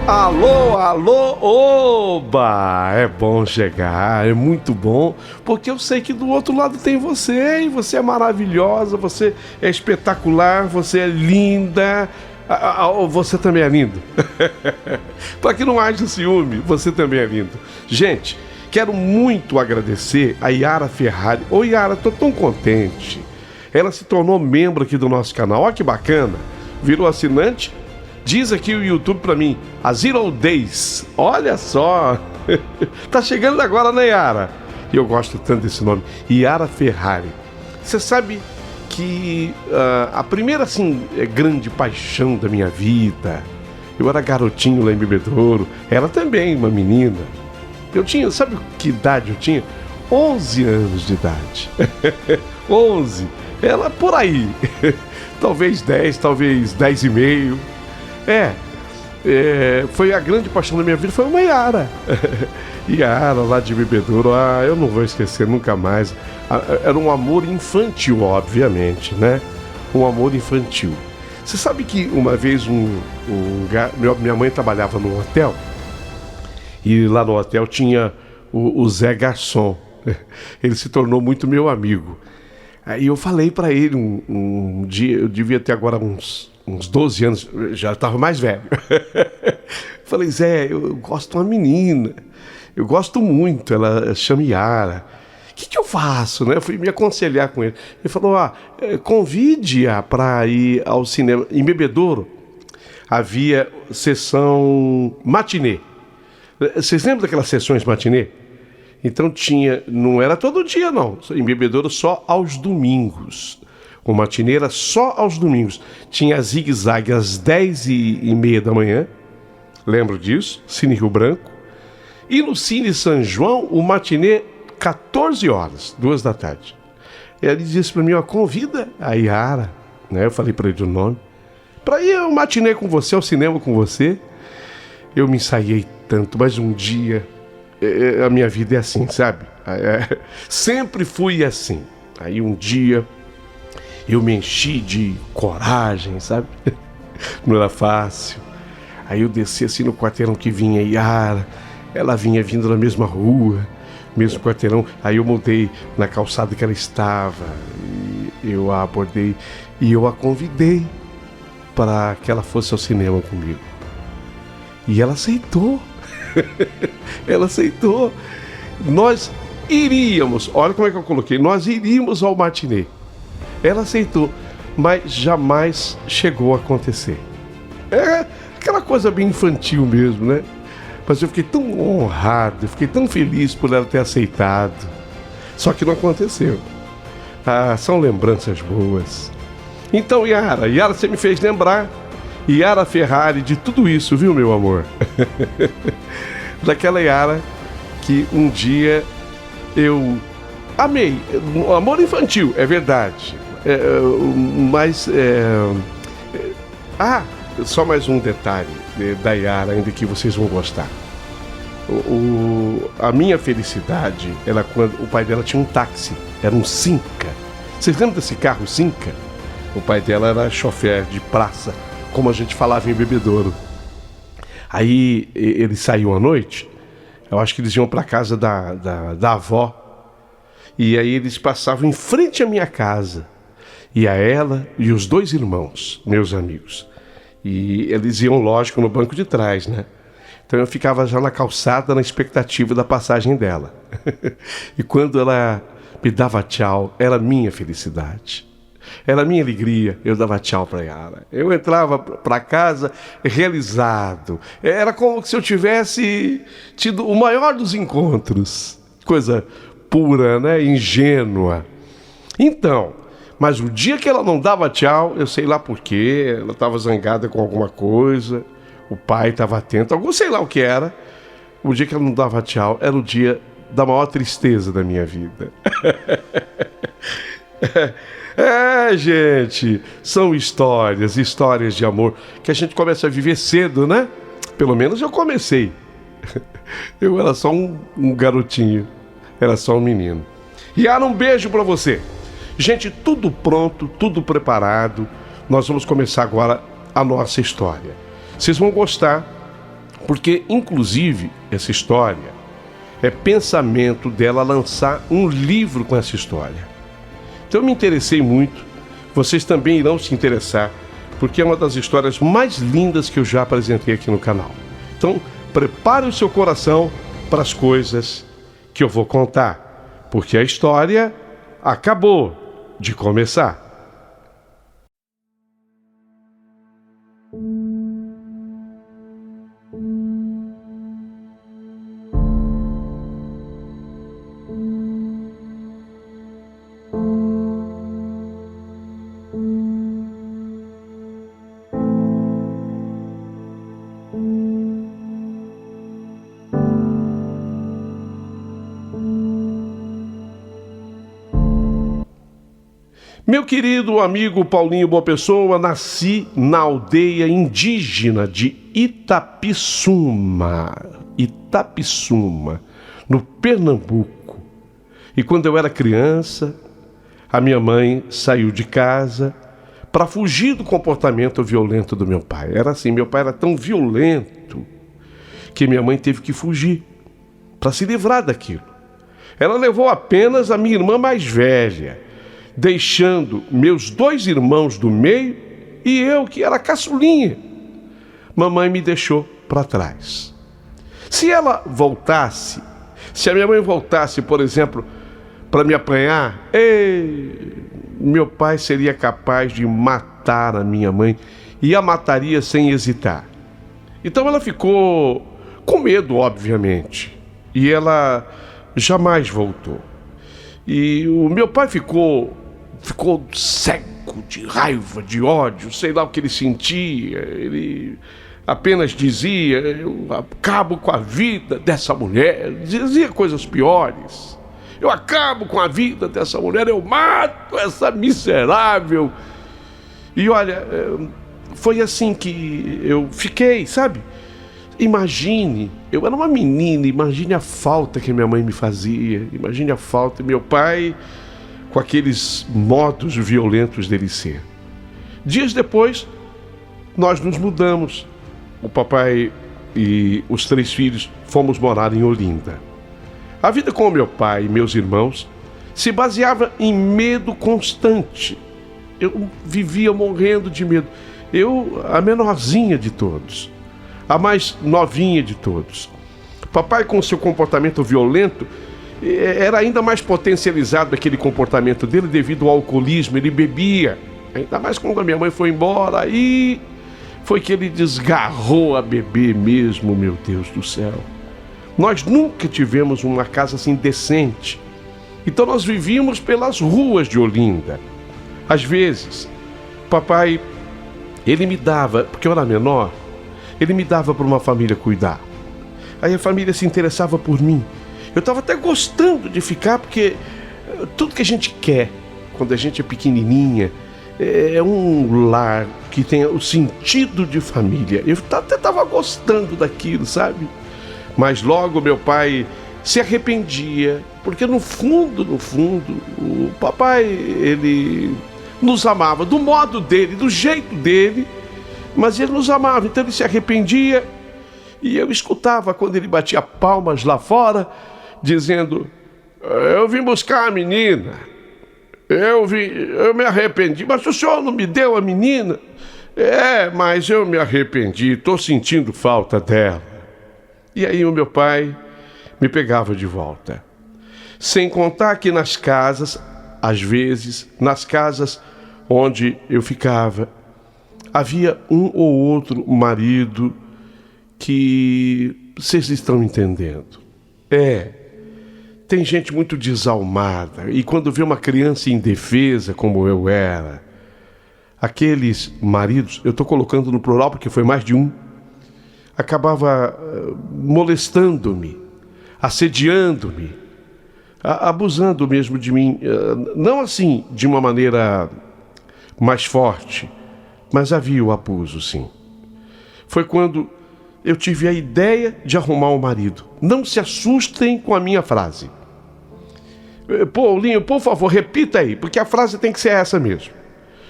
Alô, alô, oba! É bom chegar, é muito bom, porque eu sei que do outro lado tem você, e você é maravilhosa, você é espetacular, você é linda, você também é lindo. Para que não haja ciúme, você também é lindo. Gente, quero muito agradecer a Yara Ferrari. Ô Yara, tô tão contente. Ela se tornou membro aqui do nosso canal, olha que bacana, virou assinante. Diz aqui o YouTube pra mim, a Zero Days, olha só, tá chegando agora, né, Yara? E eu gosto tanto desse nome, Yara Ferrari. Você sabe que a primeira, assim, grande paixão da minha vida, eu era garotinho lá em Bebedouro, ela também, uma menina. Eu tinha, sabe que idade eu tinha? 11 anos de idade. 11, ela por aí, talvez 10, talvez 10 e meio. Foi a grande paixão da minha vida, foi uma Yara. Yara lá de Bebedouro, eu não vou esquecer nunca mais. Era um amor infantil, obviamente, né? Um amor infantil. Você sabe que uma vez minha mãe trabalhava num hotel, e lá no hotel tinha o Zé Garçom. Ele se tornou muito meu amigo. Aí eu falei pra ele um dia, eu devia ter agora uns 12 anos, já estava mais velho. Falei, Zé, eu gosto de uma menina, eu gosto muito, ela chama Yara. O que eu faço, né? Eu fui me aconselhar com ele. Ele falou, convide-a para ir ao cinema. Em Bebedouro havia sessão matinê. Vocês lembram daquelas sessões matinê? Então não era todo dia não, em Bebedouro só aos domingos. O matinê era só aos domingos. Tinha a zigue-zague às 10h30 da manhã, lembro disso, Cine Rio Branco. E no Cine São João, o matinê 14 horas, 2 da tarde. E ele disse para mim, convida a Yara, né? Eu falei para ele o nome, para ir ao matinê com você, ao cinema com você. Eu me ensaiei tanto, mas um dia, a minha vida é assim, sabe? Sempre fui assim. Aí um dia eu me enchi de coragem, sabe? Não era fácil. Aí eu desci assim no quarteirão que vinha Yara, ela vinha vindo na mesma rua, mesmo quarteirão. Aí eu montei na calçada que ela estava, e eu a abordei e eu a convidei para que ela fosse ao cinema comigo. E ela aceitou. Ela aceitou. Nós iríamos, olha como é que eu coloquei, nós iríamos ao matinê. Ela aceitou, mas jamais chegou a acontecer. É aquela coisa bem infantil mesmo, né? Mas eu fiquei tão honrado, eu fiquei tão feliz por ela ter aceitado. Só que não aconteceu. São lembranças boas. Então, Yara, você me fez lembrar, Yara Ferrari, de tudo isso, viu, meu amor? Daquela Yara que um dia eu amei. Amor infantil, é verdade. Só mais um detalhe da Yara, ainda que vocês vão gostar. A minha felicidade era quando o pai dela tinha um táxi, era um Cinca. Vocês lembram desse carro Cinca? O pai dela era chofer de praça, como a gente falava em Bebedouro. Aí eles saíam à noite, eu acho que eles iam para casa da avó, e aí eles passavam em frente à minha casa. E a ela e os 2 irmãos, meus amigos. E eles iam, lógico, no banco de trás, né? Então eu ficava já na calçada na expectativa da passagem dela. E quando ela me dava tchau, era minha felicidade. Era minha alegria, eu dava tchau para Yara. Eu entrava para casa realizado. Era como se eu tivesse tido o maior dos encontros. Coisa pura, né? Ingênua. Então, mas o dia que ela não dava tchau, eu sei lá por quê, ela estava zangada com alguma coisa, o pai estava atento, sei lá o que era. O dia que ela não dava tchau era o dia da maior tristeza da minha vida. Gente, são histórias de amor que a gente começa a viver cedo, né? Pelo menos eu comecei. Eu era só um garotinho, era só um menino. Yara, um beijo pra você. Gente, tudo pronto, tudo preparado. Nós vamos começar agora a nossa história. Vocês vão gostar Porque, inclusive, essa história é pensamento dela lançar um livro com essa história. Então eu me interessei muito, vocês também irão se interessar, porque é uma das histórias mais lindas que eu já apresentei aqui no canal. Então, prepare o seu coração para as coisas que eu vou contar, porque a história acabou de começar. Meu querido amigo Paulinho Boa Pessoa, nasci na aldeia indígena de Itapissuma, no Pernambuco. E quando eu era criança, a minha mãe saiu de casa para fugir do comportamento violento do meu pai. Era assim, meu pai era tão violento que minha mãe teve que fugir para se livrar daquilo. Ela levou apenas a minha irmã mais velha, deixando meus 2 irmãos do meio e eu, que era caçulinha. Mamãe me deixou para trás. Se ela voltasse, se a minha mãe voltasse, por exemplo, para me apanhar, meu pai seria capaz de matar a minha mãe e a mataria sem hesitar. Então ela ficou com medo, obviamente, e ela jamais voltou. E o meu pai ficou cego de raiva, de ódio, sei lá o que ele sentia. Ele apenas dizia: eu acabo com a vida dessa mulher. Dizia coisas piores. Eu acabo com a vida dessa mulher, eu mato essa miserável. E olha, foi assim que eu fiquei, sabe? Imagine, eu era uma menina, imagine a falta que minha mãe me fazia, imagine a falta, meu pai com aqueles modos violentos dele ser. Dias depois, nós nos mudamos. O papai e os 3 filhos fomos morar em Olinda. A vida com o meu pai e meus irmãos se baseava em medo constante. Eu vivia morrendo de medo. Eu, a menorzinha de todos, a mais novinha de todos. Papai, com seu comportamento violento, era ainda mais potencializado aquele comportamento dele devido ao alcoolismo. Ele bebia, ainda mais quando a minha mãe foi embora. Aí foi que ele desgarrou a beber mesmo, meu Deus do céu. Nós nunca tivemos uma casa assim decente. Então nós vivíamos pelas ruas de Olinda. Às vezes, papai, ele me dava, porque eu era menor, ele me dava para uma família cuidar. Aí a família se interessava por mim. Eu estava até gostando de ficar, porque tudo que a gente quer quando a gente é pequenininha é um lar que tenha o sentido de família. Eu até estava gostando daquilo, sabe? Mas logo meu pai se arrependia, porque no fundo, o papai, ele nos amava do modo dele, do jeito dele, mas ele nos amava, então ele se arrependia. E eu escutava quando ele batia palmas lá fora, dizendo: eu vim buscar a menina, eu me arrependi, mas o senhor não me deu a menina? Mas eu me arrependi, estou sentindo falta dela. E aí o meu pai me pegava de volta. Sem contar que nas casas, às vezes, nas casas onde eu ficava, havia um ou outro marido que vocês estão entendendo. Tem gente muito desalmada, e quando vê uma criança indefesa como eu era, aqueles maridos, eu estou colocando no plural porque foi mais de um, acabava molestando-me, assediando-me, abusando mesmo de mim, não assim de uma maneira mais forte, mas havia o abuso, sim. Foi quando eu tive a ideia de arrumar um marido. Não se assustem com a minha frase. Paulinho, por favor, repita aí, porque a frase tem que ser essa mesmo.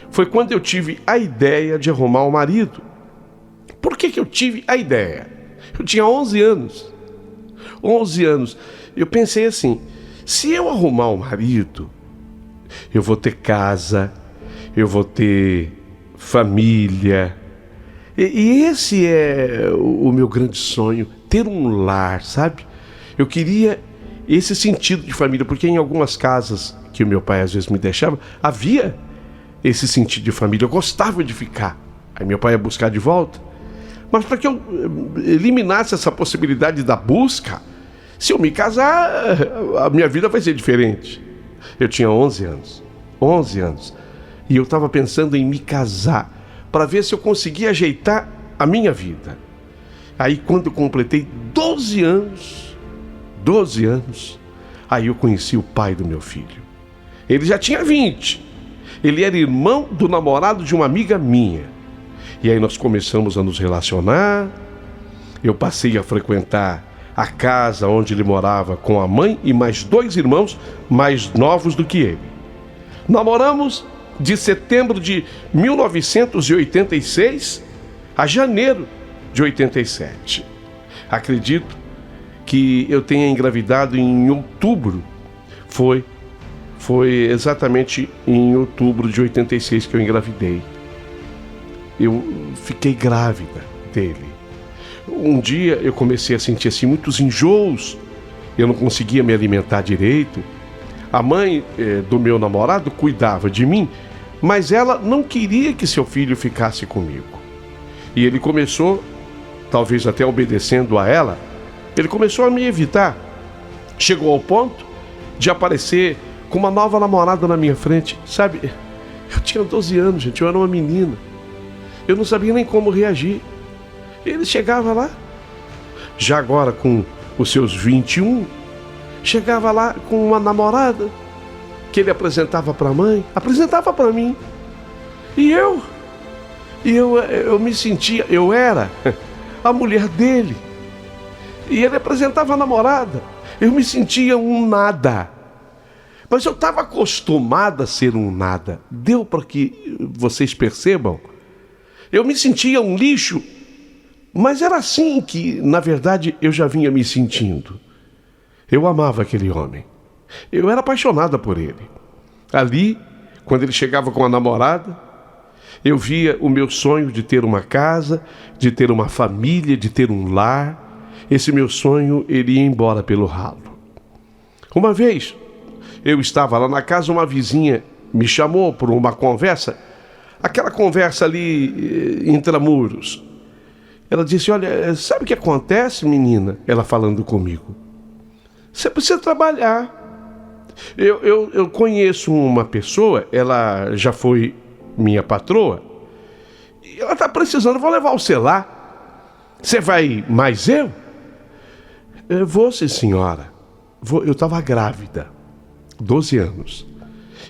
Foi quando eu tive a ideia de arrumar um marido. Por que eu tive a ideia? Eu tinha 11 anos. 11 anos. Eu pensei assim, se eu arrumar um marido, eu vou ter casa, eu vou ter família. E esse é o meu grande sonho, ter um lar, sabe? Eu queria esse sentido de família, porque em algumas casas que o meu pai às vezes me deixava, havia esse sentido de família. Eu gostava de ficar. Aí meu pai ia buscar de volta. Mas para que eu eliminasse essa possibilidade da busca, se eu me casar, a minha vida vai ser diferente. Eu tinha 11 anos. 11 anos. E eu estava pensando em me casar, para ver se eu conseguia ajeitar a minha vida. Aí quando eu completei 12 anos, aí eu conheci o pai do meu filho. Ele já tinha 20. Ele era irmão do namorado de uma amiga minha. E aí nós começamos a nos relacionar. Eu passei a frequentar a casa onde ele morava com a mãe e mais 2 irmãos mais novos do que ele. Namoramos de setembro de 1986 a janeiro de 87. Acredito que eu tenha engravidado em outubro. Foi exatamente em outubro de 86 que eu engravidei. Eu fiquei grávida dele. Um dia eu comecei a sentir assim muitos enjoos. Eu não conseguia me alimentar direito. A mãe do meu namorado cuidava de mim, mas ela não queria que seu filho ficasse comigo. E ele começou, talvez até obedecendo a ela, ele começou a me evitar. Chegou ao ponto de aparecer com uma nova namorada na minha frente. Sabe, eu tinha 12 anos, gente, eu era uma menina. Eu não sabia nem como reagir. Ele chegava lá, já agora com os seus 21, chegava lá com uma namorada que ele apresentava para a mãe, apresentava para mim. E eu me sentia, eu era a mulher dele. E ele apresentava a namorada. Eu me sentia um nada. Mas eu estava acostumada a ser um nada. Deu para que vocês percebam? Eu me sentia um lixo, mas era assim que, na verdade, eu já vinha me sentindo. Eu amava aquele homem. Eu era apaixonada por ele. Ali, quando ele chegava com a namorada, eu via o meu sonho de ter uma casa, de ter uma família, de ter um lar. Esse meu sonho, ele ia embora pelo ralo. Uma vez, eu estava lá na casa, uma vizinha me chamou por uma conversa, aquela conversa ali intramuros. Ela disse, olha, sabe o que acontece, menina? Ela falando comigo. Você precisa trabalhar. Eu conheço uma pessoa, ela já foi minha patroa, e ela está precisando, vou levar você lá. Você vai mais eu? Eu vou, sim, senhora. Eu estava grávida, 12 anos.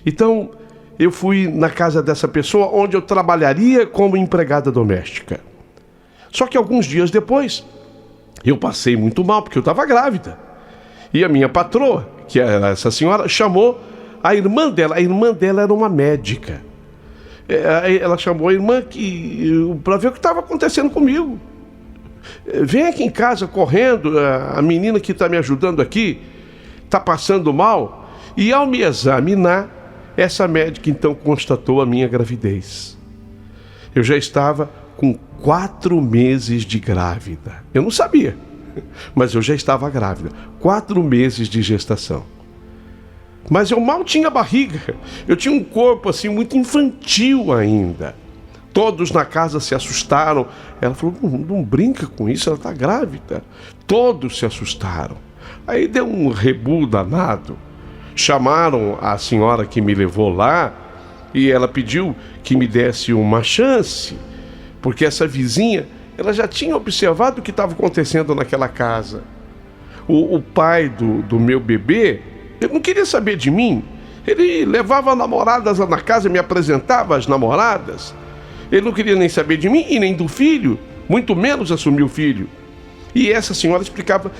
Então, eu fui na casa dessa pessoa, onde eu trabalharia como empregada doméstica. Só que alguns dias depois, eu passei muito mal, porque eu estava grávida. E a minha patroa, que era essa senhora, chamou a irmã dela. A irmã dela era uma médica. Ela chamou a irmã para ver o que estava acontecendo comigo. Vem aqui em casa correndo, a menina que está me ajudando aqui está passando mal. E ao me examinar, essa médica então constatou a minha gravidez. Eu já estava com 4 meses de grávida. Eu não sabia, mas eu já estava grávida. 4 meses de gestação. Mas eu mal tinha barriga. Eu tinha um corpo assim muito infantil ainda. Todos na casa se assustaram. Ela falou, não brinca com isso, ela está grávida. Todos se assustaram. Aí deu um rebu danado. Chamaram a senhora que me levou lá e ela pediu que me desse uma chance, porque essa vizinha, ela já tinha observado o que estava acontecendo naquela casa. O pai do meu bebê, ele não queria saber de mim. Ele levava namoradas lá na casa, me apresentava as namoradas. Ele não queria nem saber de mim e nem do filho, muito menos assumir o filho. E essa senhora explicava,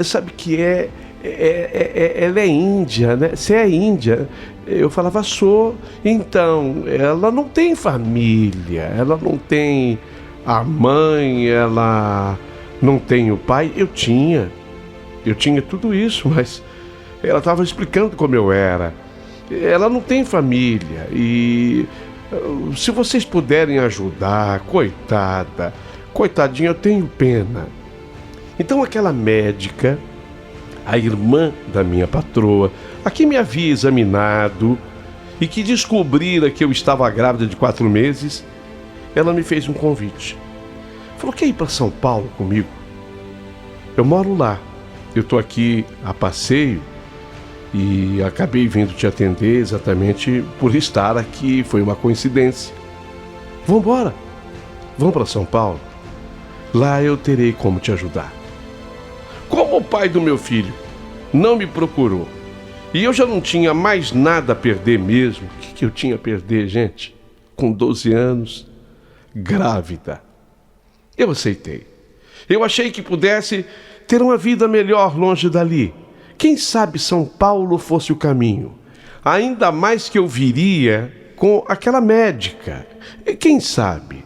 sabe que ela é índia, né? Você é índia? Eu falava, sou. Então, ela não tem família, ela não tem a mãe, ela Não tenho pai? Eu tinha. Eu tinha tudo isso, mas ela estava explicando como eu era. Ela não tem família e se vocês puderem ajudar, coitada, coitadinha, eu tenho pena. Então aquela médica, a irmã da minha patroa, a que me havia examinado e que descobrira que eu estava grávida de 4 meses, ela me fez um convite. Falou: quer ir para São Paulo comigo? Eu moro lá. Eu estou aqui a passeio e acabei vindo te atender exatamente por estar aqui. Foi uma coincidência. Vamos embora. Vamos para São Paulo. Lá eu terei como te ajudar. Como o pai do meu filho não me procurou e eu já não tinha mais nada a perder mesmo. O que eu tinha a perder, gente? Com 12 anos, grávida. Eu aceitei. Eu achei que pudesse ter uma vida melhor longe dali. Quem sabe São Paulo fosse o caminho. Ainda mais que eu viria com aquela médica. E quem sabe?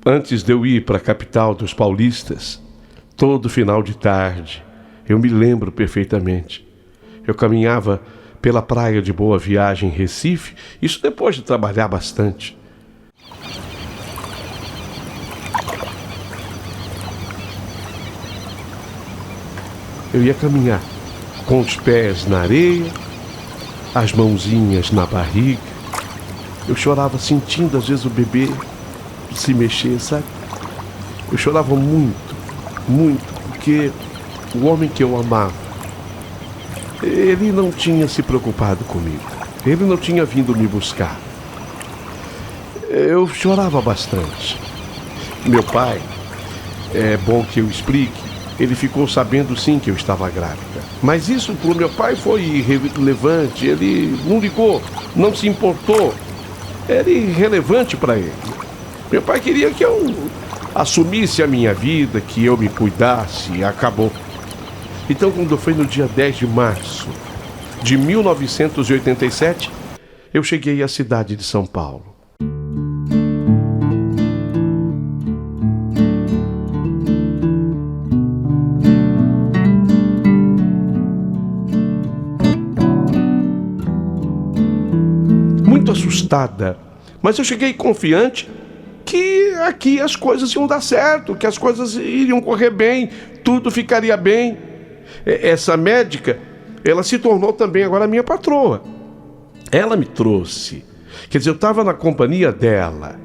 Antes de eu ir para a capital dos paulistas, todo final de tarde, eu me lembro perfeitamente. Eu caminhava pela praia de Boa Viagem em Recife, isso depois de trabalhar bastante. Eu ia caminhar com os pés na areia, as mãozinhas na barriga. Eu chorava sentindo às vezes o bebê se mexer, sabe? Eu chorava muito, muito, porque o homem que eu amava, ele não tinha se preocupado comigo. Ele não tinha vindo me buscar. Eu chorava bastante. Meu pai, é bom que eu explique, ele ficou sabendo sim que eu estava grávida. Mas isso para o meu pai foi irrelevante. Ele não ligou, não se importou. Era irrelevante para ele. Meu pai queria que eu assumisse a minha vida, que eu me cuidasse e acabou. Então, quando foi no dia 10 de março de 1987, eu cheguei à cidade de São Paulo. Muito assustada, mas eu cheguei confiante que aqui as coisas iam dar certo, que as coisas iriam correr bem, tudo ficaria bem. Essa médica, ela se tornou também agora minha patroa. Ela me trouxe, quer dizer, eu estava na companhia dela.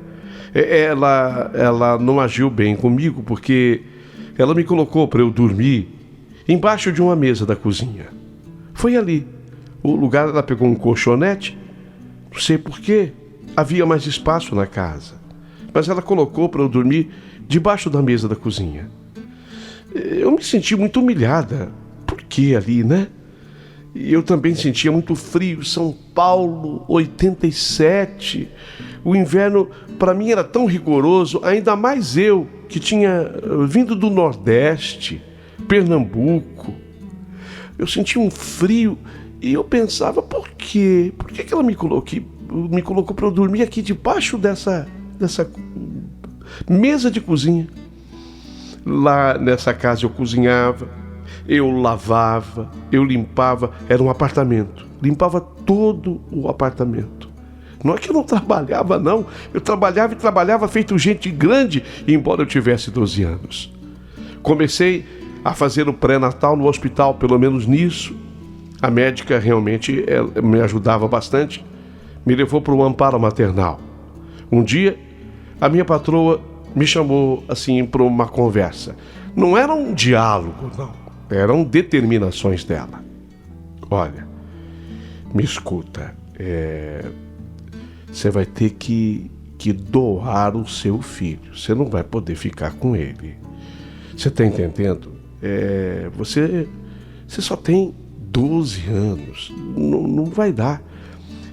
Ela não agiu bem comigo porque ela me colocou para eu dormir embaixo de uma mesa da cozinha. Foi ali, o lugar. Ela pegou um colchonete, não sei porquê, havia mais espaço na casa, mas ela colocou para eu dormir debaixo da mesa da cozinha. Eu me senti muito humilhada. Por que ali, né? E eu também sentia muito frio. São Paulo, 87. O inverno para mim era tão rigoroso, ainda mais eu, que tinha vindo do Nordeste, Pernambuco. Eu sentia um frio e eu pensava, por quê? Por que ela me colocou para eu dormir aqui debaixo dessa mesa de cozinha? Lá nessa casa eu cozinhava, eu lavava, eu limpava. Era um apartamento, limpava todo o apartamento. Não é que eu não trabalhava, não. Eu trabalhava e trabalhava feito gente grande, embora eu tivesse 12 anos. Comecei a fazer o pré-natal no hospital, pelo menos nisso. A médica realmente me ajudava bastante. Me levou para o amparo maternal. Um dia, a minha patroa me chamou assim para uma conversa. Não era um diálogo, não. Eram determinações dela. Olha, me escuta. Você vai ter que doar o seu filho. Você não vai poder ficar com ele. Você está entendendo? Você só tem 12 anos. Não vai dar.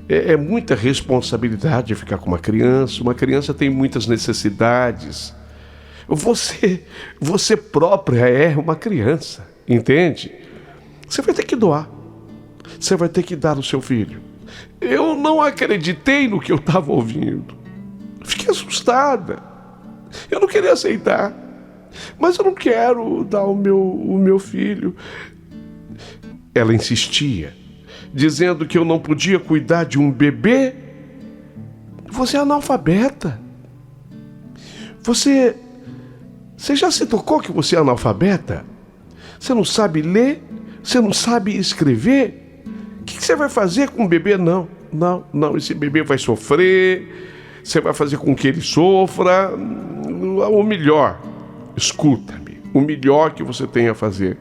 É muita responsabilidade ficar com uma criança. Uma criança tem muitas necessidades. Você própria é uma criança, entende? Você vai ter que doar. Você vai ter que dar o seu filho. Eu não acreditei no que eu estava ouvindo. Fiquei assustada. Eu não queria aceitar. Mas eu não quero dar o meu filho. Ela insistia, dizendo que eu não podia cuidar de um bebê. Você é analfabeta. Você já se tocou que você é analfabeta? Você não sabe ler? Você não sabe escrever? O que você vai fazer com o bebê? Não, esse bebê vai sofrer, você vai fazer com que ele sofra. O melhor, escuta-me, o melhor que você tem a fazer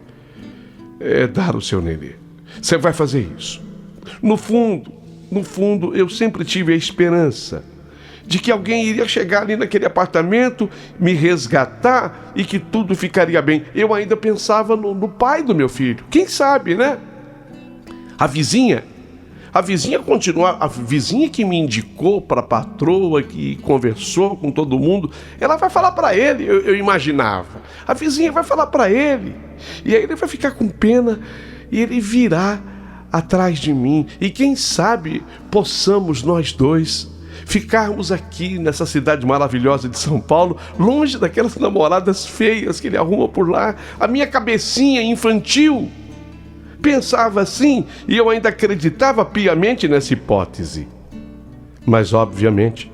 é dar o seu nenê. Você vai fazer isso. No fundo, eu sempre tive a esperança de que alguém iria chegar ali naquele apartamento, me resgatar e que tudo ficaria bem. Eu ainda pensava no pai do meu filho. Quem sabe, né? A vizinha continuava, a vizinha que me indicou para a patroa, que conversou com todo mundo, ela vai falar para ele, eu imaginava. A vizinha vai falar para ele, e aí ele vai ficar com pena e ele virá atrás de mim. E quem sabe possamos nós dois ficarmos aqui nessa cidade maravilhosa de São Paulo, longe daquelas namoradas feias que ele arruma por lá. A minha cabecinha infantil pensava assim, e eu ainda acreditava piamente nessa hipótese. Mas, obviamente,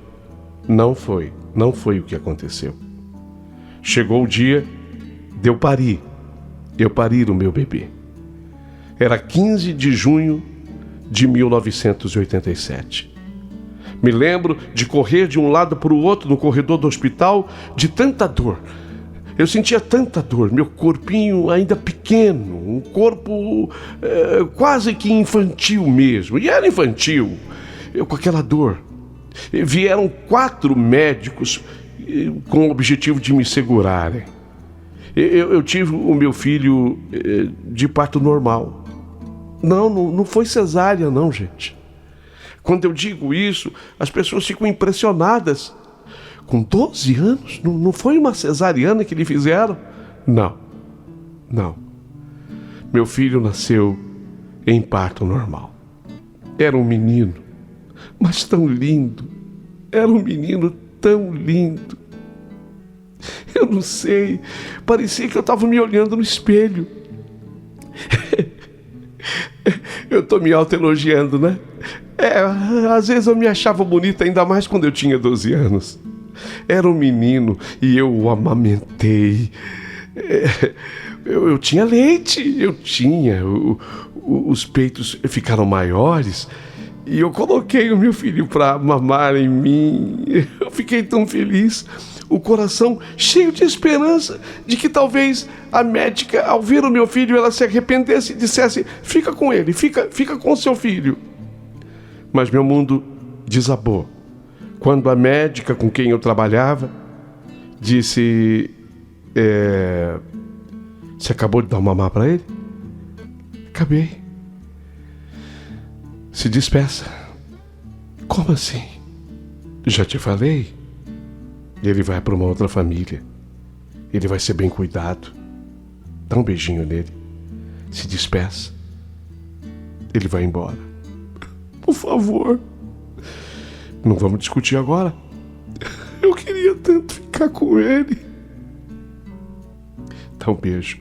não foi o que aconteceu. Chegou o dia de eu parir o meu bebê. Era 15 de junho de 1987. Me lembro de correr de um lado para o outro no corredor do hospital, de tanta dor. Eu sentia tanta dor, meu corpinho ainda pequeno, um corpo quase que infantil mesmo. E era infantil, eu com aquela dor. Vieram 4 médicos com o objetivo de me segurarem. Eu tive o meu filho de parto normal. Não foi cesárea não, gente. Quando eu digo isso, as pessoas ficam impressionadas. Com 12 anos? Não foi uma cesariana que lhe fizeram? Não. Meu filho nasceu em parto normal. Era um menino, mas tão lindo. Era um menino tão lindo. Eu não sei, parecia que eu estava me olhando no espelho. Eu estou me autoelogiando, né? Às vezes eu me achava bonita, ainda mais quando eu tinha 12 anos. Era um menino e eu o amamentei. Eu tinha leite, os peitos ficaram maiores e eu coloquei o meu filho para mamar em mim. Eu fiquei tão feliz, o coração cheio de esperança de que talvez a médica, ao ver o meu filho, ela se arrependesse e dissesse: fica com ele, fica com o seu filho. Mas meu mundo desabou quando a médica com quem eu trabalhava disse: você acabou de dar uma mamar para ele? Acabei. Se despeça. Como assim? Já te falei. Ele vai para uma outra família. Ele vai ser bem cuidado. Dá um beijinho nele. Se despeça. Ele vai embora. Por favor. Não vamos discutir agora. Eu queria tanto ficar com ele. Dá um beijo.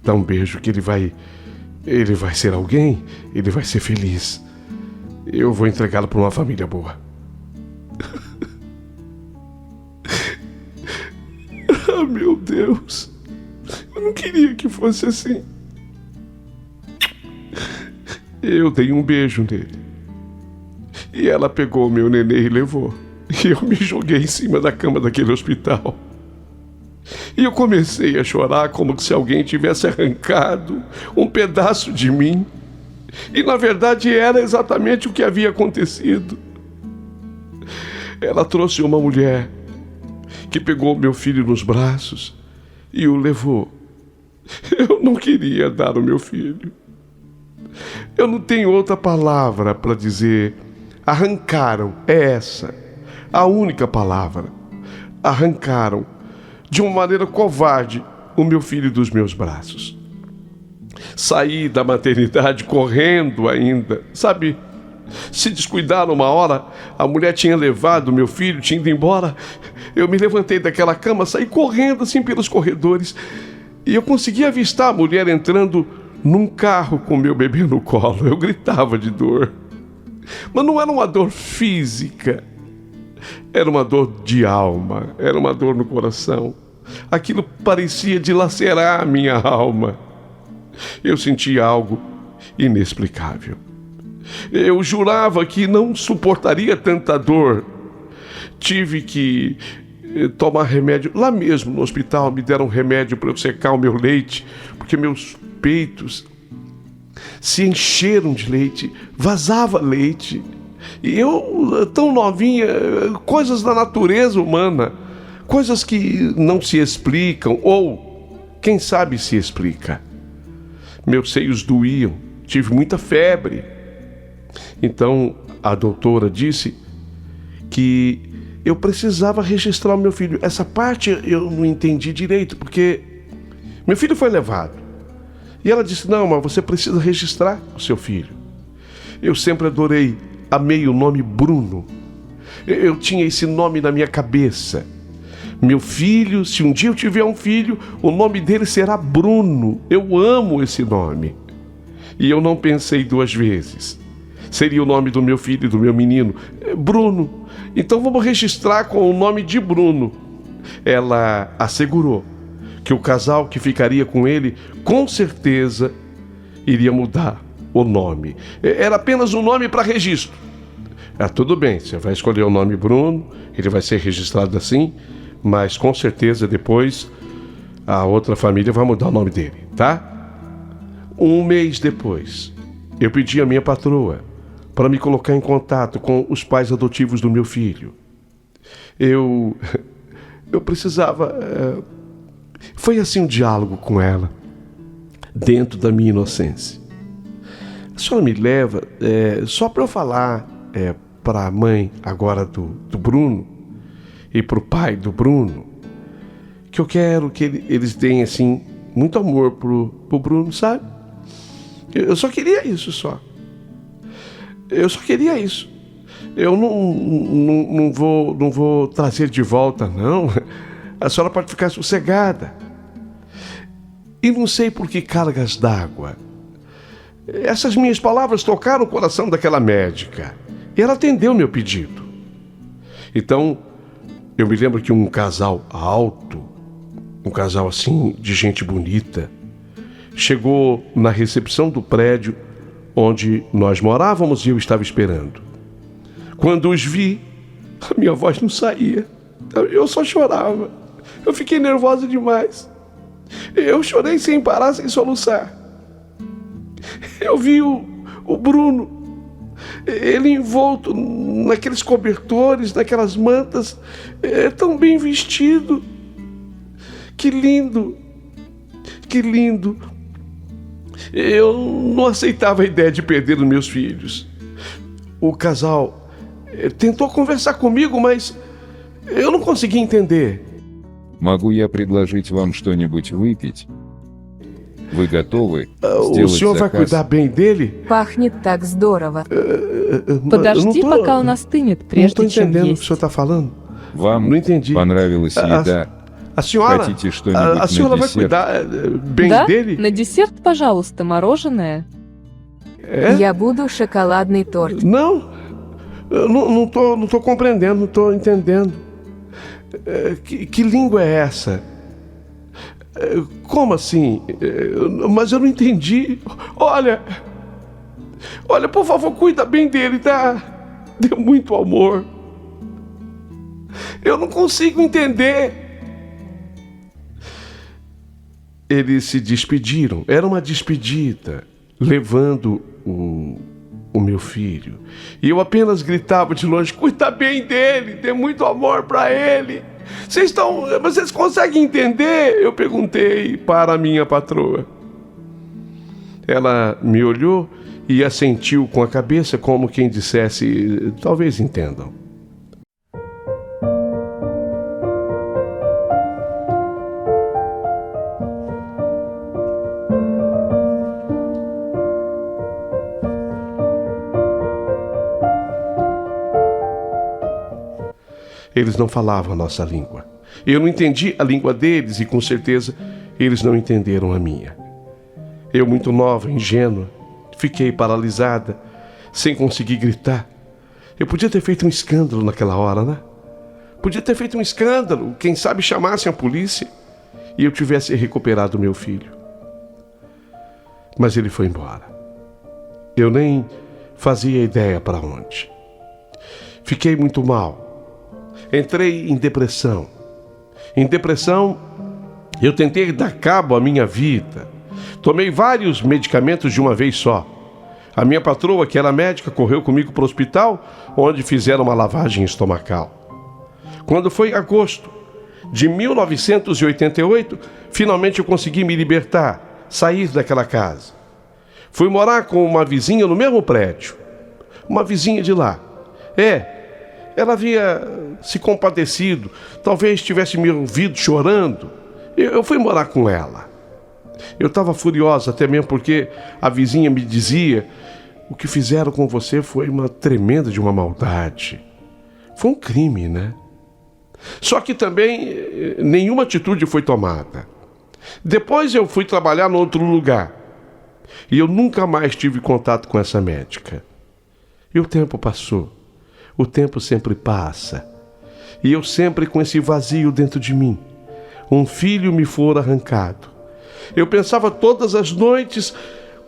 Dá um beijo que ele vai ser alguém. Ele vai ser feliz. Eu vou entregá-lo para uma família boa. Ah, meu Deus. Eu não queria que fosse assim. Eu dei um beijo nele. E ela pegou o meu nenê e levou. E eu me joguei em cima da cama daquele hospital. E eu comecei a chorar como se alguém tivesse arrancado um pedaço de mim. E na verdade era exatamente o que havia acontecido. Ela trouxe uma mulher que pegou meu filho nos braços e o levou. Eu não queria dar o meu filho. Eu não tenho outra palavra para dizer. Arrancaram, é essa, a única palavra. Arrancaram, de uma maneira covarde, o meu filho dos meus braços. Saí da maternidade correndo ainda, sabe? Se descuidaram uma hora, a mulher tinha levado meu filho, tinha ido embora. Eu me levantei daquela cama, saí correndo assim pelos corredores e eu consegui avistar a mulher entrando num carro com meu bebê no colo. Eu gritava de dor. Mas não era uma dor física, era uma dor de alma, era uma dor no coração. Aquilo parecia dilacerar a minha alma. Eu sentia algo inexplicável. Eu jurava que não suportaria tanta dor. Tive que tomar remédio. Lá mesmo no hospital me deram remédio para eu secar o meu leite, porque meus peitos se encheram de leite, vazava leite. E eu, tão novinha, coisas da natureza humana, coisas que não se explicam, ou quem sabe se explica. Meus seios doíam, tive muita febre. Então a doutora disse que eu precisava registrar o meu filho. Essa parte eu não entendi direito, porque meu filho foi levado. E ela disse, não, mas você precisa registrar o seu filho. Eu sempre adorei, amei o nome Bruno. Eu tinha esse nome na minha cabeça. Meu filho, se um dia eu tiver um filho, o nome dele será Bruno. Eu amo esse nome. E eu não pensei duas vezes. Seria o nome do meu filho e do meu menino, Bruno. Então vamos registrar com o nome de Bruno. Ela assegurou que o casal que ficaria com ele, com certeza, iria mudar o nome. Era apenas um nome para registro. Tudo bem, você vai escolher o nome Bruno, ele vai ser registrado assim, mas com certeza depois a outra família vai mudar o nome dele, tá? Um mês depois, eu pedi à minha patroa para me colocar em contato com os pais adotivos do meu filho. Eu precisava... Foi assim um diálogo com ela, dentro da minha inocência. A senhora me leva só para eu falar para a mãe agora do Bruno e para o pai do Bruno, que eu quero que eles deem assim muito amor pro Bruno, sabe? Eu só queria isso, só. Eu só queria isso. Eu não vou trazer de volta, não. A senhora pode ficar sossegada. E não sei por que cargas d'água. Essas minhas palavras tocaram o coração daquela médica. E ela atendeu meu pedido. Então, eu me lembro que um casal alto, um casal assim, de gente bonita, chegou na recepção do prédio onde nós morávamos e eu estava esperando. Quando os vi, a minha voz não saía. Eu só chorava. Eu fiquei nervosa demais. Eu chorei sem parar, sem soluçar. Eu vi o Bruno, ele envolto naqueles cobertores, naquelas mantas, tão bem vestido. Que lindo, que lindo. Eu não aceitava a ideia de perder os meus filhos. O casal tentou conversar comigo, mas eu não consegui entender. Могу я предложить вам что-нибудь выпить? Вы готовы O сделать senhor vai заказ? cuidar bem dele? Пахнет так здорово. Подожди, não tô- пока он остынет, Não estou прежде чем entendendo o que o есть. senhor está falando. Вам Não entendi. понравилась еда? A senhora, Хотите что-нибудь a senhora на vai десерт? cuidar bem Да? dele? На десерт, пожалуйста, мороженое. Я буду шоколадный торт. Não, eu não tô compreendendo, não tô entendendo. Que língua é essa? Como assim? Mas eu não entendi. Olha, por favor, cuida bem dele, tá? Dê muito amor. Eu não consigo entender. Eles se despediram. Era uma despedida, levando o meu filho. E eu apenas gritava de longe: cuida bem dele, dê muito amor para ele. Vocês conseguem entender? Eu perguntei para a minha patroa. Ela me olhou e assentiu com a cabeça, como quem dissesse: talvez entendam. Eles não falavam a nossa língua. Eu não entendi a língua deles e, com certeza, eles não entenderam a minha. Eu, muito nova, ingênua, fiquei paralisada, sem conseguir gritar. Eu podia ter feito um escândalo naquela hora, né? Podia ter feito um escândalo, quem sabe chamassem a polícia e eu tivesse recuperado meu filho. Mas ele foi embora. Eu nem fazia ideia para onde. Fiquei muito mal. Entrei em depressão. Em depressão, eu tentei dar cabo à minha vida. Tomei vários medicamentos de uma vez só. A minha patroa, que era médica, correu comigo para o hospital, onde fizeram uma lavagem estomacal. Quando foi agosto de 1988, finalmente eu consegui me libertar, sair daquela casa. Fui morar com uma vizinha no mesmo prédio. Uma vizinha de lá. Ela havia se compadecido, talvez tivesse me ouvido chorando. Eu fui morar com ela. Eu estava furiosa até mesmo porque a vizinha me dizia: o que fizeram com você foi uma tremenda de uma maldade. Foi um crime, né? Só que também nenhuma atitude foi tomada. Depois eu fui trabalhar em outro lugar. E eu nunca mais tive contato com essa médica. E o tempo passou. O tempo sempre passa. E eu sempre com esse vazio dentro de mim. Um filho me fora arrancado. Eu pensava todas as noites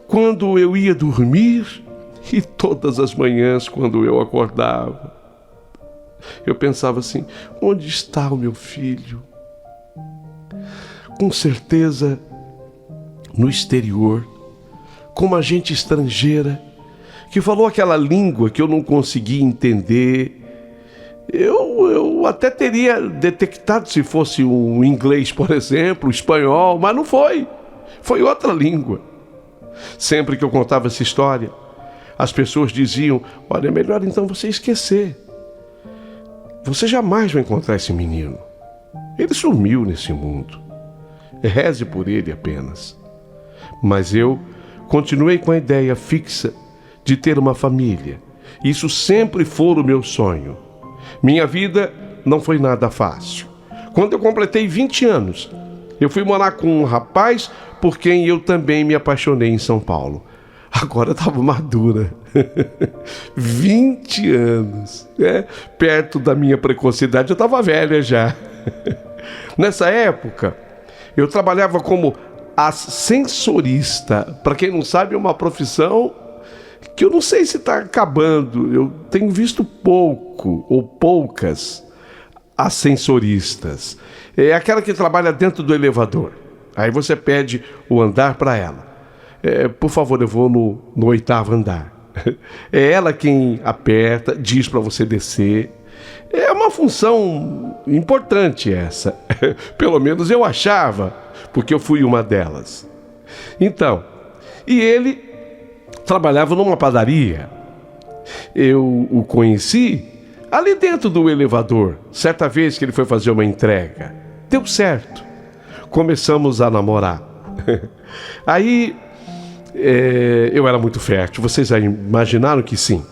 quando eu ia dormir e todas as manhãs quando eu acordava. Eu pensava assim: onde está o meu filho? Com certeza no exterior, com uma gente estrangeira que falou aquela língua que eu não conseguia entender. Eu até teria detectado se fosse um inglês, por exemplo, um espanhol, mas não foi. Foi outra língua. Sempre que eu contava essa história, as pessoas diziam: olha, é melhor então você esquecer. Você jamais vai encontrar esse menino. Ele sumiu nesse mundo. Reze por ele apenas. Mas eu continuei com a ideia fixa de ter uma família. Isso sempre foi o meu sonho. Minha vida não foi nada fácil. Quando eu completei 20 anos, eu fui morar com um rapaz por quem eu também me apaixonei em São Paulo. Agora eu estava madura. 20 anos. Perto da minha precocidade, eu estava velha já. Nessa época, eu trabalhava como ascensorista. Para quem não sabe, é uma profissão que eu não sei se está acabando. Eu tenho visto pouco ou poucas ascensoristas. É aquela que trabalha dentro do elevador. Aí você pede o andar para ela. Por favor, eu vou no 8º andar. É ela quem aperta, diz para você descer. É uma função importante essa. Pelo menos eu achava, porque eu fui uma delas. Então, e ele trabalhava numa padaria. Eu o conheci ali dentro do elevador, certa vez que ele foi fazer uma entrega. Deu certo. Começamos a namorar. Aí, eu era muito fértil, vocês já imaginaram que sim.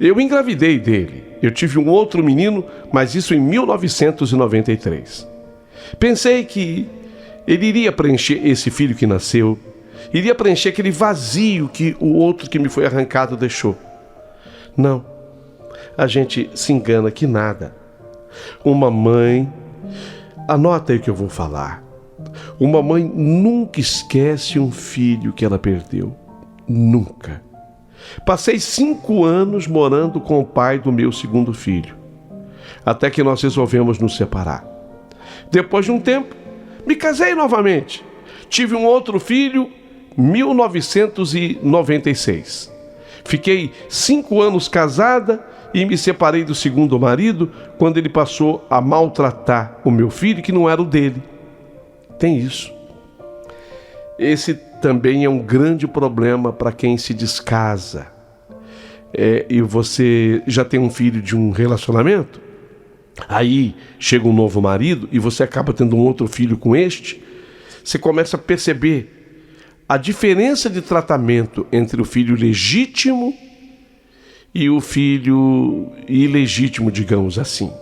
Eu engravidei dele. Eu tive um outro menino, mas isso em 1993. Pensei que ele iria preencher esse filho que nasceu, iria preencher aquele vazio que o outro que me foi arrancado deixou. Não, a gente se engana que nada. Uma mãe, anota aí o que eu vou falar. Uma mãe nunca esquece um filho que ela perdeu. Nunca. Passei 5 anos morando com o pai do meu segundo filho, até que nós resolvemos nos separar. Depois de um tempo, me casei novamente. Tive um outro filho, 1996. Fiquei 5 anos casada e me separei do segundo marido quando ele passou a maltratar o meu filho, que não era o dele. Tem isso. Esse também é um grande problema para quem se descasa. E você já tem um filho de um relacionamento, aí chega um novo marido e você acaba tendo um outro filho com este, você começa a perceber a diferença de tratamento entre o filho legítimo e o filho ilegítimo, digamos assim.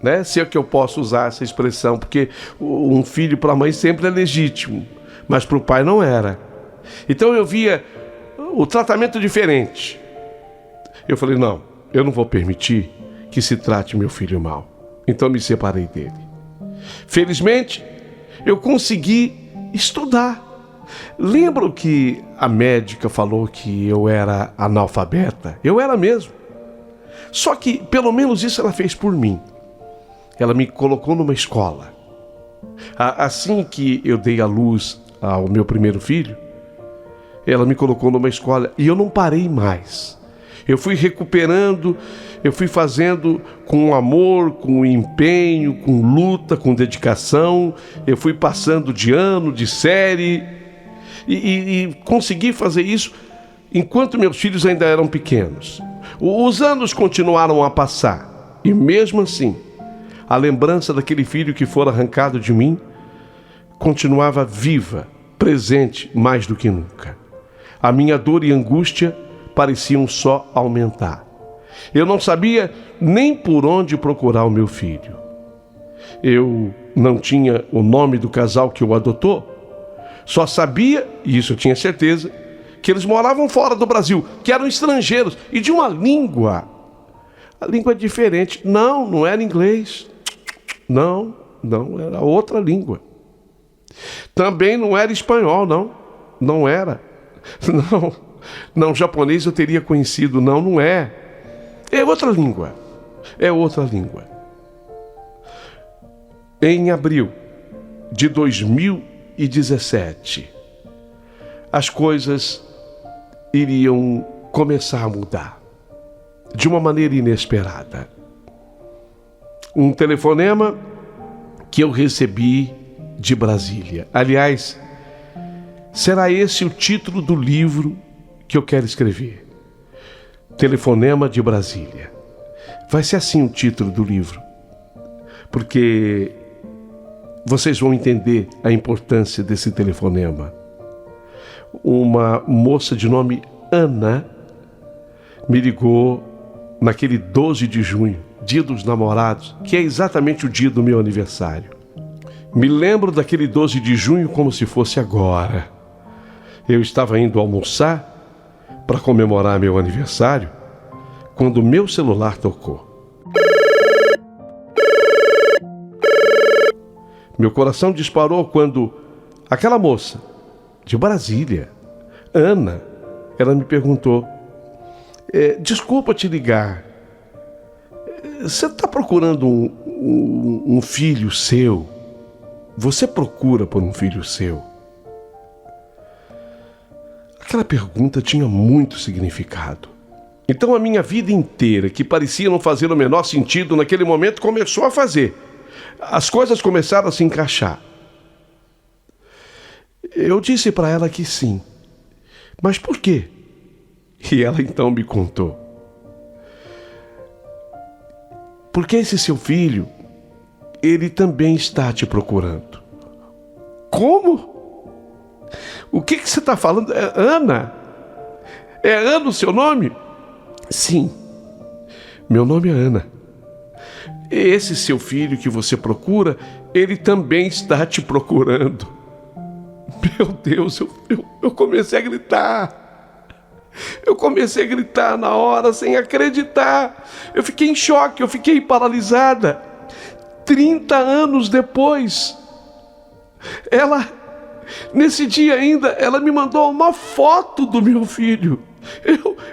né? Se é que eu posso usar essa expressão, porque um filho para a mãe sempre é legítimo, mas para o pai não era. Então eu via o tratamento diferente. Eu falei, não, eu não vou permitir que se trate meu filho mal. Então me separei dele. Felizmente, eu consegui estudar. Lembro que a médica falou que eu era analfabeta. Eu era mesmo. Só que, pelo menos isso ela fez por mim. Ela me colocou numa escola. Assim que eu dei à luz ao meu primeiro filho, ela me colocou numa escola e eu não parei mais. Eu fui recuperando, eu fui fazendo com amor, com empenho, com luta, com dedicação. Eu fui passando de ano, de série e consegui fazer isso enquanto meus filhos ainda eram pequenos. Os anos continuaram a passar e mesmo assim, a lembrança daquele filho que fora arrancado de mim continuava viva, presente mais do que nunca. A minha dor e angústia pareciam só aumentar. Eu não sabia nem por onde procurar o meu filho. Eu não tinha o nome do casal que o adotou. Só sabia, e isso eu tinha certeza, que eles moravam fora do Brasil, que eram estrangeiros e de uma língua. A língua é diferente. Não era inglês. Não, era outra língua. Também não era espanhol, não era. Não, japonês eu teria conhecido, não é. É outra língua. Em abril de 2017, as coisas iriam começar a mudar de uma maneira inesperada. Um telefonema que eu recebi de Brasília. Aliás, será esse o título do livro que eu quero escrever. Telefonema de Brasília. Vai ser assim o título do livro, porque vocês vão entender a importância desse telefonema. Uma moça de nome Ana me ligou naquele 12 de junho, dia dos namorados, que é exatamente o dia do meu aniversário. Me lembro daquele 12 de junho como se fosse agora. Eu estava indo almoçar para comemorar meu aniversário quando meu celular tocou. Meu coração disparou quando aquela moça de Brasília, Ana, ela me perguntou: desculpa te ligar, você está procurando um filho seu? Você procura por um filho seu? Aquela pergunta tinha muito significado. Então a minha vida inteira, que parecia não fazer o menor sentido naquele momento, começou a fazer. As coisas começaram a se encaixar. Eu disse para ela que sim. Mas por quê? E ela então me contou. Porque esse seu filho, ele também está te procurando. Como? O que você está falando? É Ana? É Ana o seu nome? Sim, meu nome é Ana. Esse seu filho que você procura, ele também está te procurando. Meu Deus, eu comecei a gritar. Eu comecei a gritar na hora, sem acreditar. Eu fiquei em choque, eu fiquei paralisada. 30 anos depois, nesse dia ainda, ela me mandou uma foto do meu filho.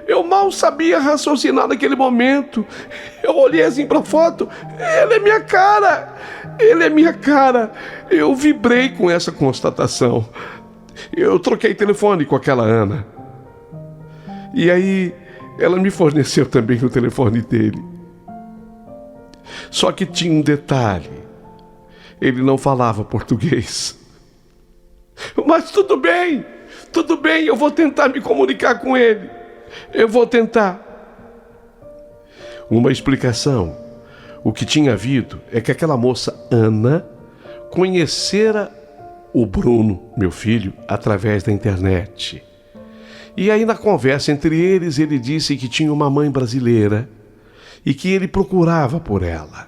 Eu mal sabia raciocinar naquele momento. Eu olhei assim para a foto. Ele é minha cara. Eu vibrei com essa constatação. Eu troquei telefone com aquela Ana. E aí, ela me forneceu também o telefone dele. Só que tinha um detalhe. Ele não falava português. Mas tudo bem, eu vou tentar me comunicar com ele. Eu vou tentar. Uma explicação. O que tinha havido é que aquela moça Ana conhecera o Bruno, meu filho, através da internet. E aí na conversa entre eles, ele disse que tinha uma mãe brasileira e que ele procurava por ela.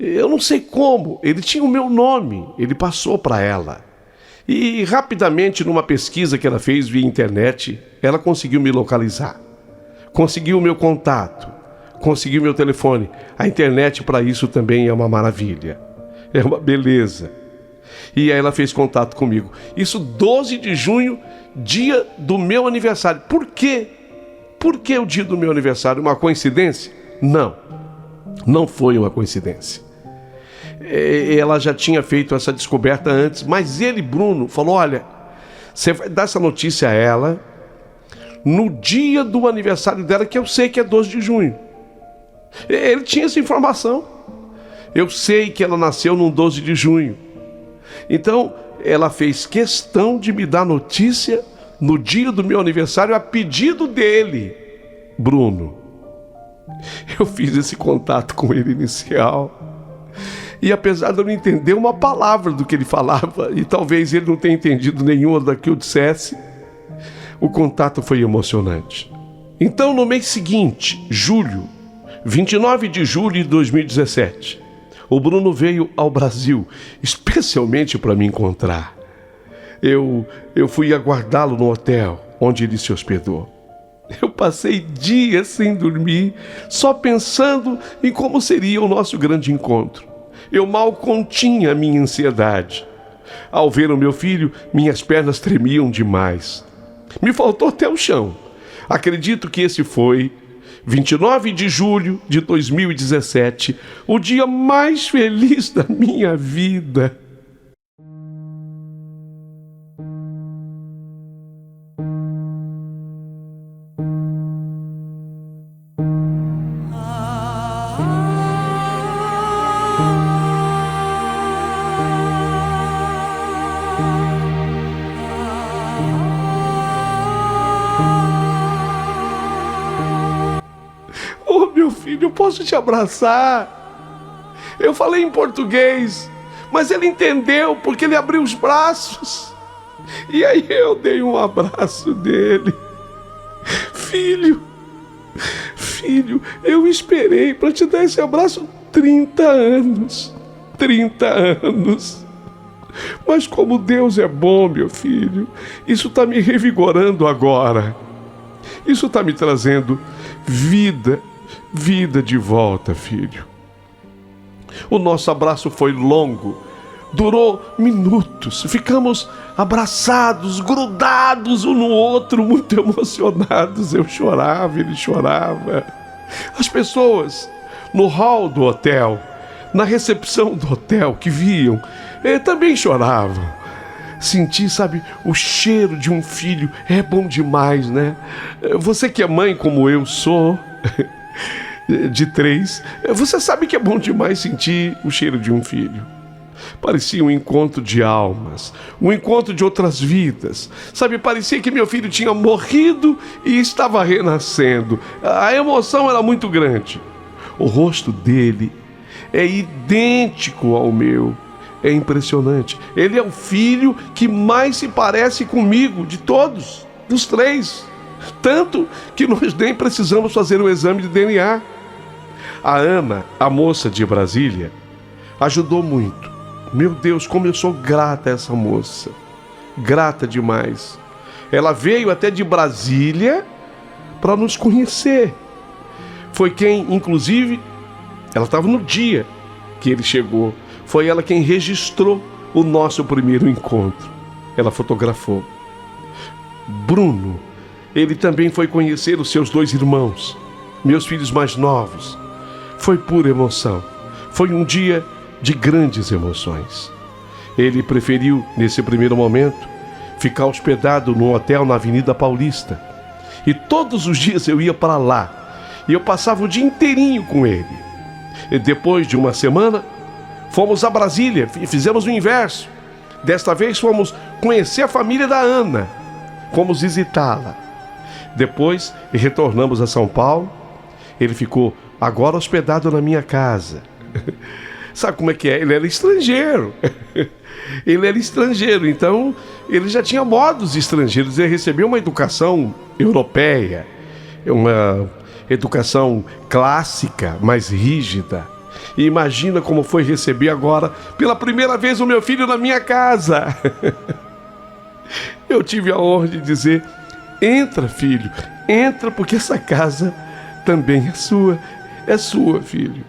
Eu não sei como, ele tinha o meu nome, ele passou para ela. E rapidamente, numa pesquisa que ela fez via internet, ela conseguiu me localizar. Conseguiu o meu contato, conseguiu meu telefone. A internet para isso também é uma maravilha, é uma beleza. E aí ela fez contato comigo. Isso 12 de junho, dia do meu aniversário. Por quê? Por que o dia do meu aniversário? Uma coincidência? Não, não foi uma coincidência. Ela já tinha feito essa descoberta antes, mas ele, Bruno, falou: olha, você vai dar essa notícia a ela no dia do aniversário dela, que eu sei que é 12 de junho. Ele tinha essa informação. Eu sei que ela nasceu no 12 de junho. Então, ela fez questão de me dar notícia no dia do meu aniversário, a pedido dele, Bruno. Eu fiz esse contato com ele inicial. E apesar de eu não entender uma palavra do que ele falava, e talvez ele não tenha entendido nenhuma da que eu dissesse, o contato foi emocionante. Então, no mês seguinte, julho, 29 de julho de 2017, o Bruno veio ao Brasil, especialmente para me encontrar. Eu fui aguardá-lo no hotel onde ele se hospedou. Eu passei dias sem dormir, só pensando em como seria o nosso grande encontro. Eu mal continha a minha ansiedade. Ao ver o meu filho, minhas pernas tremiam demais. Me faltou até o chão. Acredito que esse foi, 29 de julho de 2017, o dia mais feliz da minha vida. Filho, eu posso te abraçar? Eu falei em português, mas ele entendeu porque ele abriu os braços. E aí eu dei um abraço dele. Filho, eu esperei para te dar esse abraço 30 anos. 30 anos. Mas como Deus é bom, meu filho, isso está me revigorando agora. Isso está me trazendo vida de volta, filho. O nosso abraço foi longo, durou minutos. Ficamos abraçados, grudados um no outro, muito emocionados. Eu chorava, ele chorava. As pessoas no hall do hotel, na recepção do hotel, que viam, também choravam. Senti, sabe, o cheiro de um filho. É bom demais, né? Você que é mãe como eu sou, de 3, você sabe que é bom demais sentir o cheiro de um filho. Parecia um encontro de almas, um encontro de outras vidas. Sabe, parecia que meu filho tinha morrido e estava renascendo. A emoção era muito grande. O rosto dele é idêntico ao meu. É impressionante. Ele é o filho que mais se parece comigo, de todos, dos 3. Tanto que nós nem precisamos fazer o exame de DNA. A Ana, a moça de Brasília, ajudou muito. Meu Deus, como eu sou grata a essa moça. Grata demais. Ela veio até de Brasília para nos conhecer. Foi quem, inclusive, ela estava no dia que ele chegou. Foi ela quem registrou o nosso primeiro encontro. Ela fotografou. Bruno, ele também foi conhecer os seus 2 irmãos, meus filhos mais novos. Foi pura emoção. Foi um dia de grandes emoções. Ele preferiu, nesse primeiro momento, ficar hospedado num hotel na Avenida Paulista. E todos os dias eu ia para lá. E eu passava o dia inteirinho com ele. E depois de uma semana, fomos a Brasília e fizemos o inverso. Desta vez fomos conhecer a família da Ana. Fomos visitá-la. Depois retornamos a São Paulo. Ele ficou agora hospedado na minha casa. Sabe como é que é? Ele era estrangeiro. Ele era estrangeiro, então ele já tinha modos estrangeiros. Ele recebeu uma educação europeia, uma educação clássica, mais rígida. E imagina como foi receber agora, pela primeira vez, o meu filho na minha casa. Eu tive a honra de dizer: entra, filho, entra, porque essa casa também é sua. É sua, filho.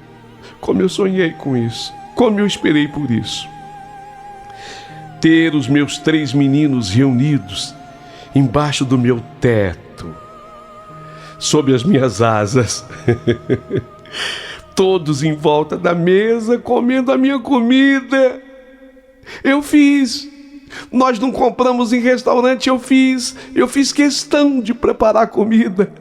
Como eu sonhei com isso, como eu esperei por isso. Ter os meus 3 meninos reunidos embaixo do meu teto, sob as minhas asas, todos em volta da mesa comendo a minha comida. Eu fiz. Nós não compramos em restaurante, eu fiz questão de preparar comida.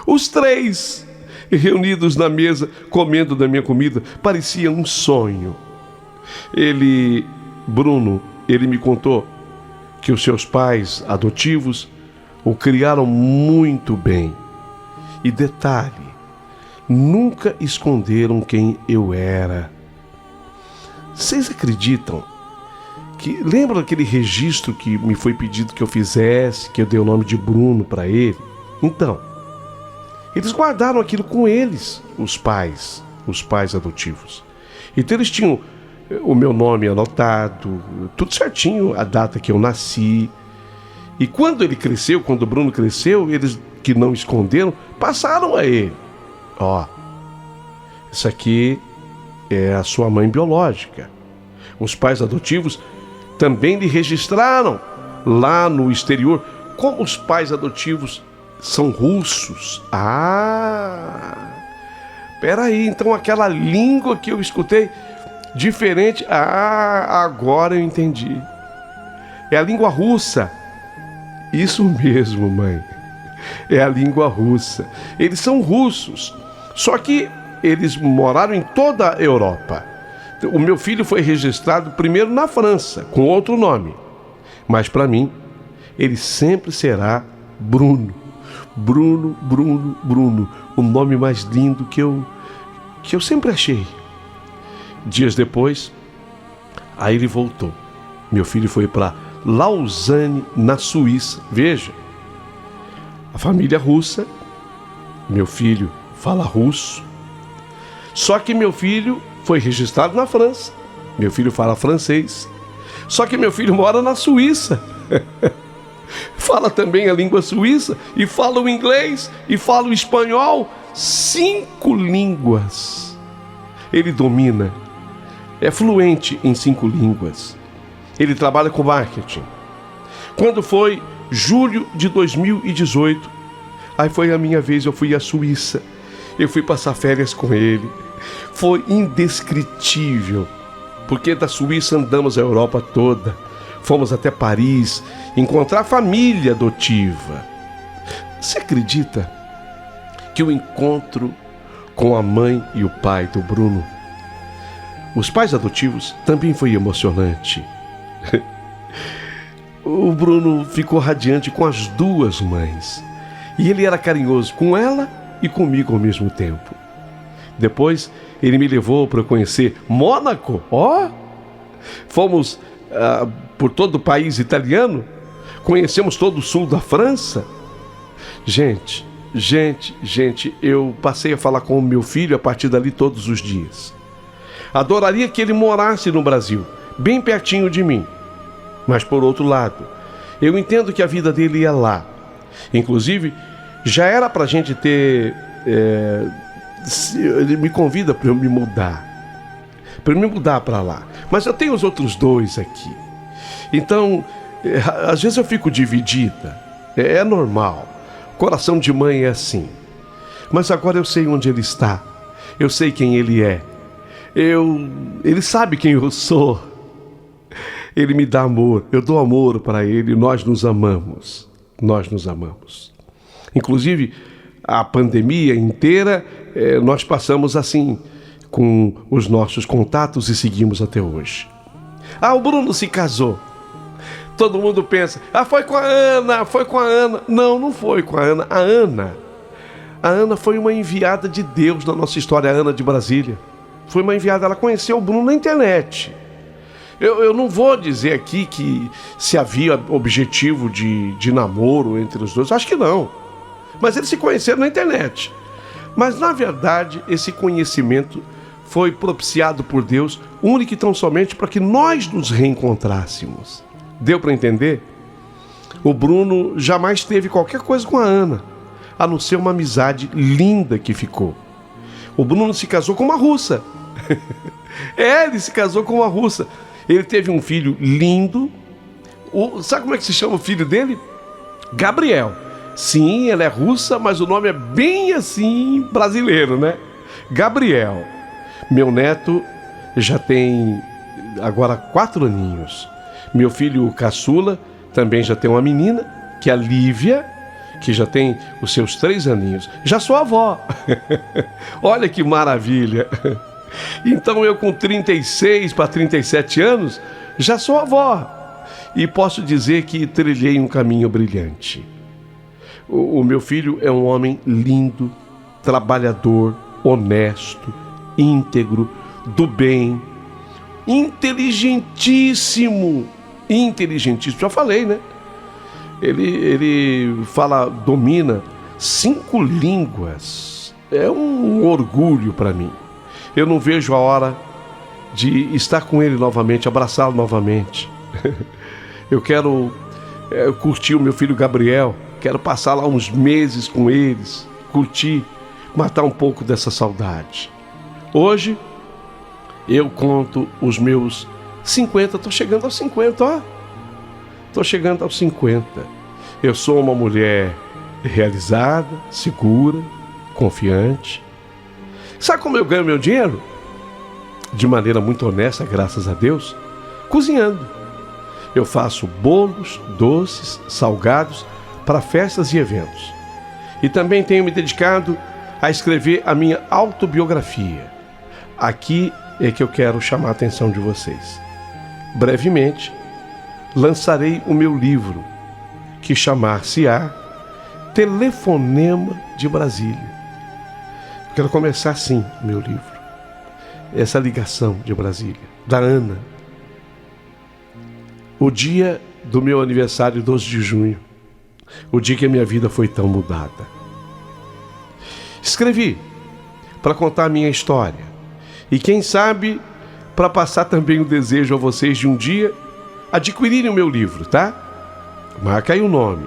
Os 3 reunidos na mesa, comendo da minha comida, parecia um sonho. Bruno, ele me contou que os seus pais adotivos o criaram muito bem. E detalhe, nunca esconderam quem eu era. Vocês acreditam que... Lembra daquele registro que me foi pedido que eu fizesse, que eu dei o nome de Bruno para ele? Então, eles guardaram aquilo com eles, os pais adotivos. Então eles tinham o meu nome anotado, tudo certinho, a data que eu nasci. E quando ele cresceu, quando o Bruno cresceu, eles que não esconderam, passaram a ele: ó, isso aqui é a sua mãe biológica. Os pais adotivos também lhe registraram lá no exterior. Como os pais adotivos são russos. Peraí, então aquela língua que eu escutei diferente. Agora eu entendi. É a língua russa. Isso mesmo, mãe. É a língua russa. Eles são russos. Só que eles moraram em toda a Europa. O meu filho foi registrado primeiro na França, com outro nome. Mas para mim, ele sempre será Bruno. Bruno, Bruno, Bruno. O nome mais lindo que eu sempre achei. Dias depois, aí ele voltou. Meu filho foi para Lausanne, na Suíça. Veja, a família russa, meu filho fala russo. Só que meu filho foi registrado na França. Meu filho fala francês. Só que meu filho mora na Suíça. Fala também a língua suíça, e fala o inglês, e fala o espanhol. 5 línguas. Ele domina. É fluente em 5 línguas. Ele trabalha com marketing. Quando foi julho de 2018, aí foi a minha vez, eu fui à Suíça. Eu fui passar férias com ele. Foi indescritível, porque da Suíça andamos a Europa toda. Fomos até Paris encontrar a família adotiva. Você acredita que o encontro com a mãe e o pai do Bruno, os pais adotivos, também foi emocionante. O Bruno ficou radiante com as 2 mães. E ele era carinhoso com ela e comigo ao mesmo tempo. Depois, ele me levou para conhecer Mônaco. Fomos por todo o país italiano. Conhecemos todo o sul da França. Gente, eu passei a falar com o meu filho a partir dali todos os dias. Adoraria que ele morasse no Brasil, bem pertinho de mim. Mas, por outro lado, eu entendo que a vida dele é lá. Inclusive, já era para a gente ter... ele me convida para eu me mudar. Para eu me mudar para lá. Mas eu tenho os outros 2 aqui. Então, às vezes eu fico dividida. É normal. Coração de mãe é assim. Mas agora eu sei onde ele está. Eu sei quem ele é. Ele sabe quem eu sou. Ele me dá amor. Eu dou amor para ele. Nós nos amamos. Nós nos amamos. Inclusive, a pandemia inteira, nós passamos assim, com os nossos contatos, e seguimos até hoje. O Bruno se casou. Todo mundo pensa, foi com a Ana. Não foi com a Ana. A Ana foi uma enviada de Deus na nossa história, a Ana de Brasília. Foi uma enviada, ela conheceu o Bruno na internet. Eu não vou dizer aqui que se havia objetivo de namoro entre os 2, acho que não. Mas eles se conheceram na internet. Mas, na verdade, esse conhecimento foi propiciado por Deus, único e tão somente para que nós nos reencontrássemos. Deu para entender? O Bruno jamais teve qualquer coisa com a Ana, a não ser uma amizade linda que ficou. O Bruno se casou com uma russa. Ele se casou com uma russa. Ele teve um filho lindo. Sabe como é que se chama o filho dele? Gabriel. Sim, ela é russa, mas o nome é bem assim brasileiro, né? Gabriel. Meu neto já tem agora 4 aninhos. Meu filho caçula também já tem uma menina, que é a Lívia, que já tem os seus 3 aninhos. Já sou avó. Olha que maravilha. Então eu com 36 para 37 anos, já sou avó. E posso dizer que trilhei um caminho brilhante. O meu filho é um homem lindo, trabalhador, honesto, íntegro, do bem, inteligentíssimo. Já falei, né? Ele domina 5 línguas. É um orgulho para mim. Eu não vejo a hora de estar com ele novamente, abraçá-lo novamente. Eu quero curtir o meu filho Gabriel, quero passar lá uns meses com eles, curtir, matar um pouco dessa saudade. Hoje, eu conto os meus 50, estou chegando aos 50, ó. Estou chegando aos 50. Eu sou uma mulher realizada, segura, confiante. Sabe como eu ganho meu dinheiro? De maneira muito honesta, graças a Deus, cozinhando. Eu faço bolos, doces, salgados para festas e eventos. E também tenho me dedicado a escrever a minha autobiografia. Aqui é que eu quero chamar a atenção de vocês. Brevemente, lançarei o meu livro, que chamar-se-á Telefonema de Brasília. Quero começar assim, meu livro. Essa ligação de Brasília, da Ana. O dia do meu aniversário, 12 de junho. O dia que a minha vida foi tão mudada. Escrevi para contar a minha história. E quem sabe, para passar também o desejo a vocês de um dia adquirirem o meu livro, tá? Marca aí o nome.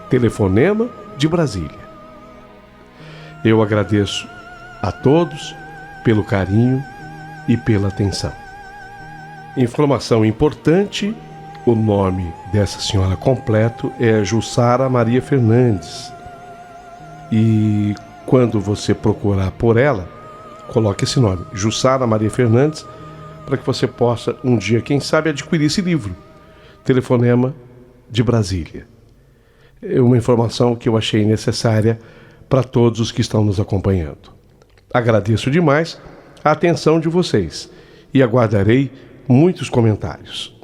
Telefonema de Brasília. Eu agradeço a todos pelo carinho e pela atenção. Informação importante: o nome dessa senhora completo é Jussara Maria Fernandes. E quando você procurar por ela, coloque esse nome, Jussara Maria Fernandes, para que você possa um dia, quem sabe, adquirir esse livro, Telefonema de Brasília. É uma informação que eu achei necessária para todos os que estão nos acompanhando. Agradeço demais a atenção de vocês e aguardarei muitos comentários.